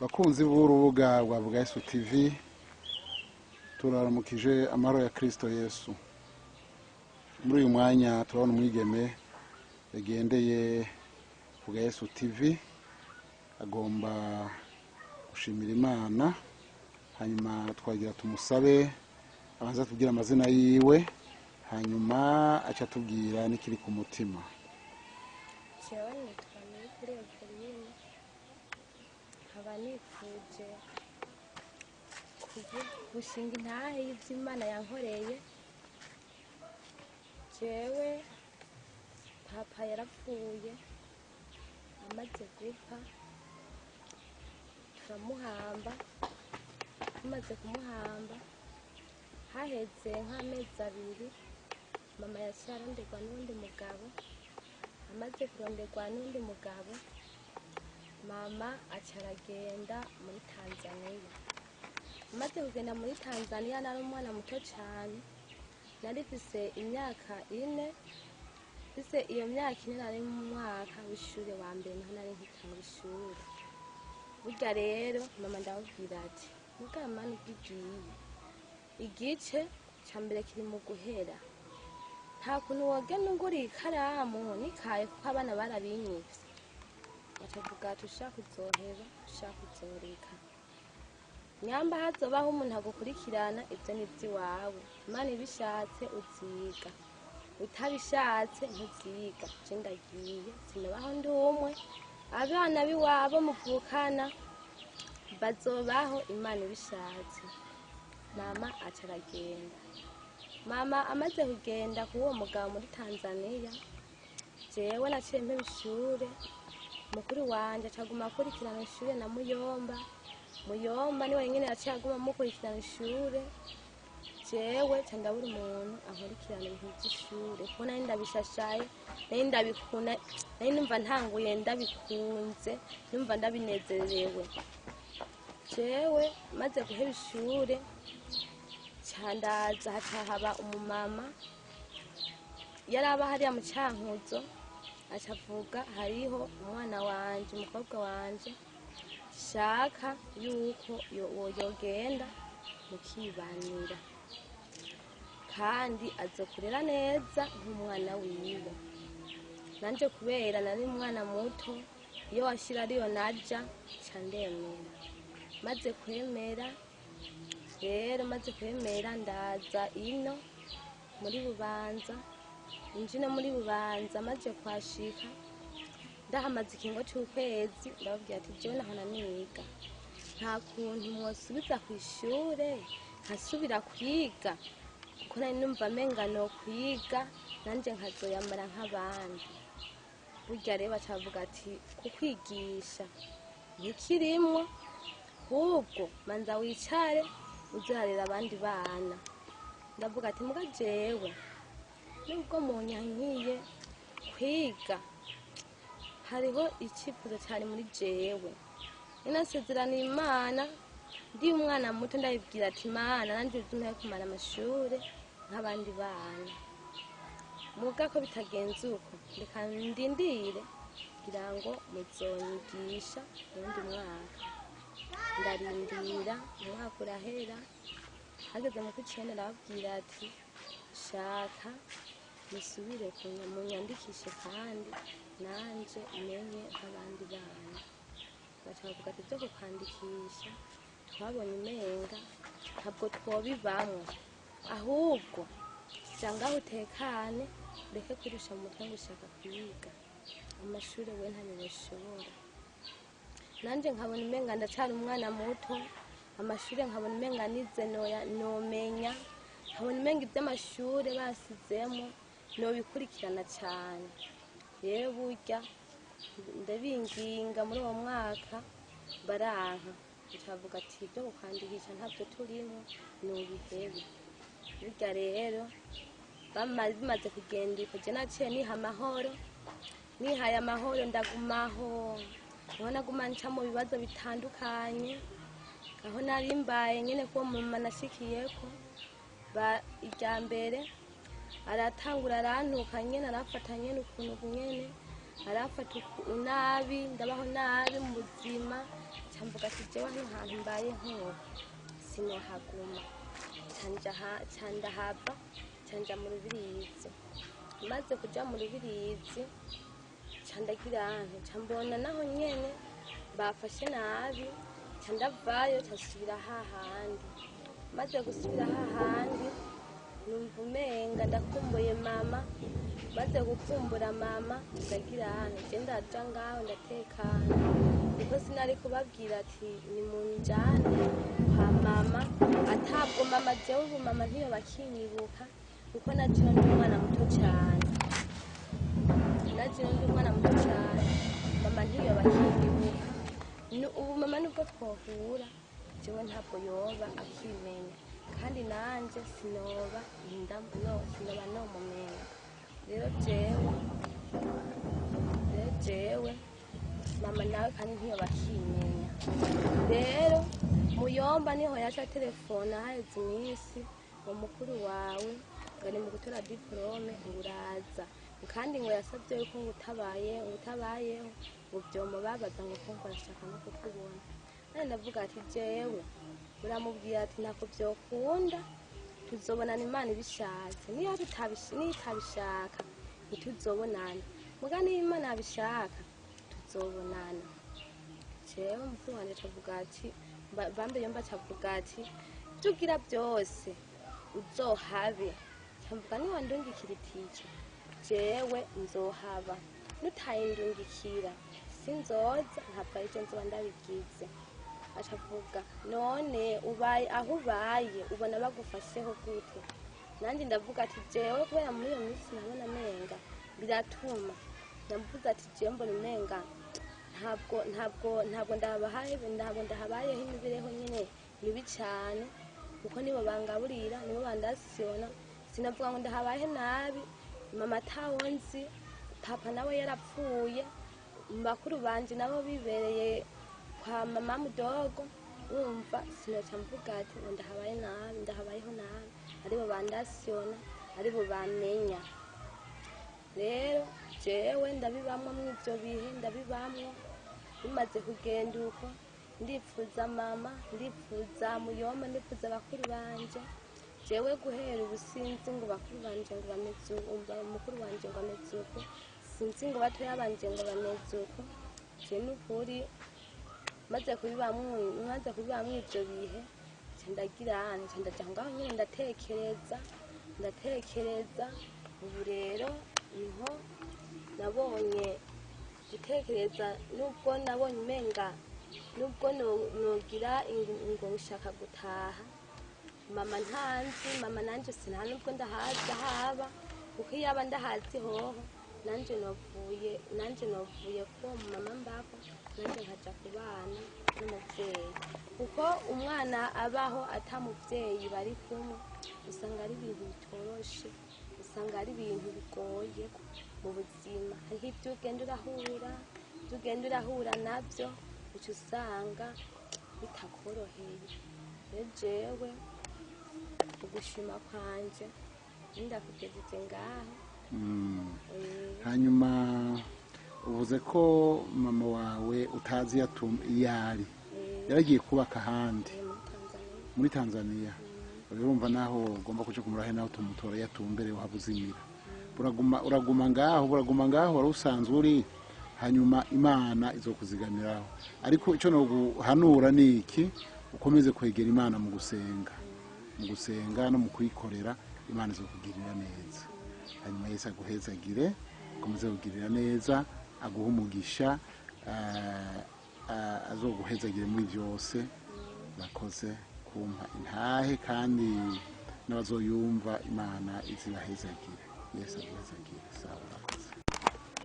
Bakunzi b'urubuga rwa Bwayesu TV, turaramukije amahoro ya Kristo Yesu. Muri uyu mwanya turabona umwigeme yagendeye Bwayesu TV, agomba gushimira Imana, hanyuma twagira tumusabe abanza tubwira amazina yiwe, hanyuma aca tubwira n'ikiri ku mutima. Jewe nitwa Niyukuri Eveline, nkaba nifuje gushinga intahe y'Imana yankoreye. Jewe papa yarapfuye, amaze gupfa turamuhamba. Tumaze kumuhamba haheze nk'amezi abiri, mama yaciye aronderwa n'undi mugabo. Amaze kuronderwa n'undi mugabo, mama aca aragenda muri Tanzania. Amaze kugenda muri Tanzania nari umwana muto cyane, nari mfise imyaka 4. Mfise iyo myaka 4 nari mu mwaka w'ishure wa mbere, naho nari nkitanga ishure. Burya rero mama ndamubwira ati mugamana ugiye, igice ca mbere kiri mu guhera, nta kuntu wogenda ungura ikaramu nikaye kuko abana barabinyivye. Batavuga ati ushaka uzoheba, ushaka uzoreka, nyamba hazobaho umuntu agukurikirana, ivyo n'ivy'iwawe. Imana ibishatse uziga, utabishatse ntuziga. Je ndagiye, sinobaho ndi umwe, abana biwabo muvukana bazobaho Imana ibishatse. Mama aca aragenda. Mama amaze kugenda k'uwo mugabo muri Tanzania, jewe naciye mpeba ishure. Mukuru wanje acaguma akurikirana ishure na Muyomba. Muyomba ni wenyene yaciye aguma mukurikirana ishure. Jewe ca ndabura umuntu ankurikirana ibintu vy'ishure, kuko nari ndabishashaye, nari ndabikuna, nari numva ntanguye ndabikunze, numva ndabinezerewe. Jewe maze guheba ishure candaza, haca haba umumama yaraba hariya mu Cankuzo, aca avuga hariho umwana wanje, umukobwa wanje, shaka yuko yogenda mukibanira, kandi azokurera neza nk'umwana wiwe. Nanje kubera nari umwana muto, iyo washira ariyo naja ca ndemera. Maze kwemera rero, maze kwemera ndaza ino muri Bubanza. Injine muri Bubanza maze kwashika, ndahamaze ikingo c'ukwezi, ndababwira ati jewe naho naniga, nta kuntu mwosubiza kw'ishure nkasubira kwiga, kuko nari numva menga no kwiga nanje nkazoyamara nk'abandi. Burya rero bacavuga ati kukwigisha ntikirimwo, ahubwo manza wicare uzarera abandi bana. Ndavuga ati muga jewe nubwo munyankiye kwiga, hariho icifuzo cyane muri jewe. Ninasezerana Imana ndi umwana muto, ndabibwira ati Imana nanje uzumpaye kumara amashure nk'abandi bana. Muga ko bitagenze uko, reka ndindire kugira ngo muzonyigisha uwundi mwaka. Ndarindira, umwaka urahera. Hageze mu kw'icenda ndababwira ati shaka musubire munyandikishe, kandi nanje menye nk'abandi bana. Bacavuga ati vyo kukwandikisha twabonye umenga ntabwo twobibamwo, ahubwo ja ngaho utekane, ureke kwirusha mu mutwe ngo ushaka kwiga, amashure we ntayo woshobora. Nanje nkabona umenga ndacari umwana muto, amashure nkabona umenga nize nomenya, nkabona umenga ivy'amashure basizemo nobikurikirana cane. Rero burya ndabinginga muri uwo mwaka baranka, bacavuga ati ivyo kukwandikisha ntavyo turimo, nubihebe. Burya rero bimaze kugenda uko, je naciye niha amahoro. Nihaye amahoro ndagumaho, niho naguma nca mu bibazo bitandukanye, aho nari mbaye nyene kuwo mama nashikiyeko. Irya mbere aratangura arantuka nyene, arafata nyene ukuntu nyene, arafata nabi, ndabaho nabi mu buzima. Camvuga ati jewe hano hantu mbaye nk'ubu sinohaguma candahava canja mu Rubirizi, maze kuja mu Rubirizi candagira ahantu cambona naho nyene bafashe nabi candavayo casubira hahandi, maze gusubira hahandi numva umenga ndakumbuye mama, maze gukumbura mama ndagira ahantu je ndaja ngaho ndatekana, kuko sinari kubabwira ati nimunjane kwa mama, atabwo mama jewe ubu mama ntiyo bakinyibuka kuko najewe ndi umwana muto cane, mama ntiyo bakinyibuka, ubu mama nubwo twohura jewe ntabwo yoba akimenya, kandi nanje sinoba nomumenya. Rero jewe mama nawe kandi ntiyo bakimenya. Rero muyomba niho yaca telefona haheze iminsi ngo mukuru wawe ngo ni mu gutora diplome uraza, kandi ngo yasabye yuko utabayeho ngo vyomubabaza ngo kumva arashaka no kukubona. None ndavuga ati jewe uramubwira ati ntako vyokunda, tuzobonana Imana ibishatse, niyo itabishaka ntituzobonana, muga niyo Imana yabishaka tuzobonana. Jewe mukuru wanje acavuga ati bambe yomba acavuga ati tugira byose uzohabe, camvuga niwandungikira itike jewe nzohaba, nutayindungikira sinzoza, ntabwo arivyo nzoba ndabigize. Acavuga none ubaye aho ubaye ubona bagufasheho gute? Nanje ndavuga ati jewe kubera muri iyo minsi nabona menga biratuma, ndamuvuze ati jewe mbona umenga ntabwo ndahabayeho imibereho nyene mibi cane, kuko nibo bangaburira nibo bandasiyona, sinavuga ngo ndahabaye nabi, mama atawonzi, papa nawe yarapfuye, bakuru banje nabo bibereye kwa mama mudogo, wumva sinoca mvuga ati ngo ndahabayeho nabi, aribo bandasiyona, aribo bamenya. Rero jewe ndabibamwo mw'ivyo bihe, ndabibamwo. Bimaze kugenda uko ndifuza mama, ndifuza muyomba, ndifuza bakuru banje, jewe guhera ubu sinzi ngo bakuru banje ngo bameze uko, mukuru wanje ngo ameze uko, sinzi ngo batoya banje ngo bameze uko. Je n'ukuri maze kubibamwo ivyo bihe ndagira ahantu ndaja ngaho nyene ndatekereza. Ubu rero niho nabonye gutekereza, nubwo nabonye umenga nubwo nogira ngo nshaka gutaha, mama ntanzi, mama nanje sinta nubwo ndahazi haba, kuko iyaba ndahazi hoho nanje novuye ko mama mbako, nanje nkaja kubana n'umuvyeyi, kuko umwana abaho ata muvyeyi bari kumwe usanga ari ibintu bitoroshe, usanga ari ibintu bigoye mu buzima. Hariho ivyo ugenda urahura navyo uca usanga bitakoroheye. Rero jewe ugushima kwanje ndakugejeje ngaho. Hanyuma uvuze ko mama wawe utazi iyari, yaragiye kubaka ahandi muri Tanzania. Urumva naho ugomba kuja kumurahe naho tumutora yatumbere uhabuzimira, uraguma ngaho wari usanzwe uri, hanyuma Imana izokuzigamiraho. Ariko ico no guhanura ni iki, ukomeze kwegera Imana mu gusenga no mu kuyikorera, Imana izokugirira neza. Hanyuma Yesu aguhezagire, ukomeze kugirira neza, aguha umugisha, azoguhezagire muri byose. Bakoze kumpa intahe, kandi n'abazoyumva Imana izibahezagire. Yesu aguhezagire. Sawa.